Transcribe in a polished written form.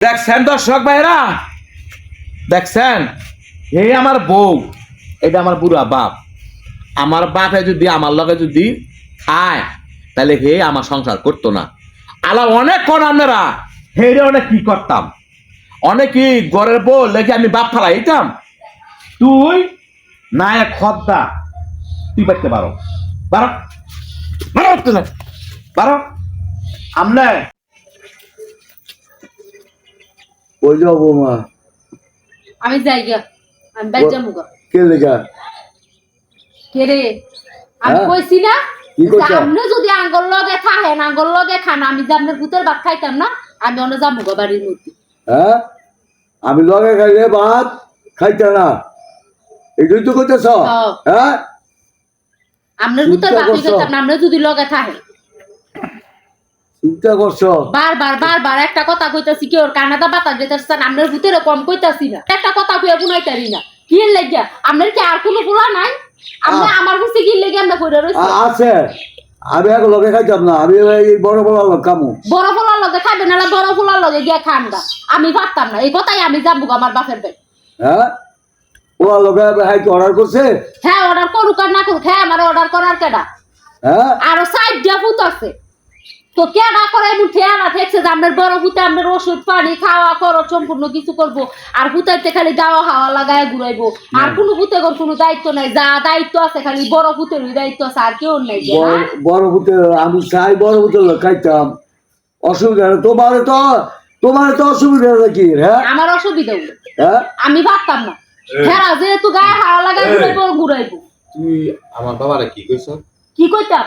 দেখছেন দর্শক ভাইরা, দেখছেন এই আমার বউ, এটা আমার বুড়া বাপ। আমার বাপে যদি আমার লগে যদি খায় তাহলে হে আমার সংসার করতো না। আলা অনেক কোন আপনারা হেরে অনেক কি করতাম, অনেকই ঘরের বউ লেগে আমি বাপ ফালাই দিতাম। তুই না এক খদ্দা, তুই পারতে পারো, বারো বারো বারো আমনে ওই যাও বৌমা। আমি যাই গা, আমি বাইর যাবো গা। কে লেগা? কে রে? আমি হ্যাঁ? কইছি না কি যে কইছো? আপনি যদি আঙ্গল লগে থাকেন, আঙ্গল লগে খান, আমি যে আপনার ভূতের ভাত খাইতাম না, আমি অন্য যাবো গা বাড়ির মধ্যে। হ্যাঁ, আমি লগে খাইলে ভাত খাইতে না, এটাই তো কইতেছ? হ্যাঁ। হ্যাঁ, আপনার ভূতের চিন্তা ভাতই করছো? খাইতাম না, আপনি যদি লগে থাকেন। চিন্তা করছো? বারবার একটা কথা কইতাছি, কি ওর কানাদা বাতা যেতেছেন, আপনার ভূতের কম কইতাছি না, একটা কথা কইয়া বুনাইতারি না। কি লাগিয়া আপনার কি আর কোনো পোলা নাই? আপনি আমার কাছে কি লেগে আমরা কইরা রইছি? আছে, আমি এক লগে খাইতাম না, আমি এই বড় বড় লোক কামু। বড় পোলার লগে খাবেন না, বড় পোলার লগে গিয়া খান গা। আমি পারতাম না, এই কথাই আমি যাবো গা আমার বাপের বাড়ি। হ্যাঁ, ওরা লগে হাইকে অর্ডার করছে। হ্যাঁ, অর্ডার করুক আর না করুক, হ্যাঁ আমার অর্ডার করার কেডা? হ্যাঁ, আরো সাইড দিয়া ভূত আছে, তো কেডা করে মুঠে আনা ঠেকছে যে আপনার বড় ভূতে আপনার ওষুধ পানি খাওয়া খরচ সম্পূর্ণ কিছু করবো, আর ভূতাইতে খালি দাওয়া হাওয়া লাগায় ঘুরাইবো। আর কোনো ভূতে কোনো দায়িত্ব নাই, যা দায়িত্ব আছে খালি বড় ভূতের দায়িত্ব আছে, আর কেউ নাই। বড় ভূতে আমি চাই, বড় ভূতে লোক খাইতাম, অসুবিধা নেই। তোমার তো অসুবিধা নাকি? হ্যাঁ, আমার অসুবিধা হলো, হ্যাঁ, আমি পারতাম না। হ্যাঁ, যেহেতু গায়ে হাওয়া লাগায় ঘুরাইবো ঘুরাইবো। তুই আমার বাবারে কি কইছ? কি কইতাম?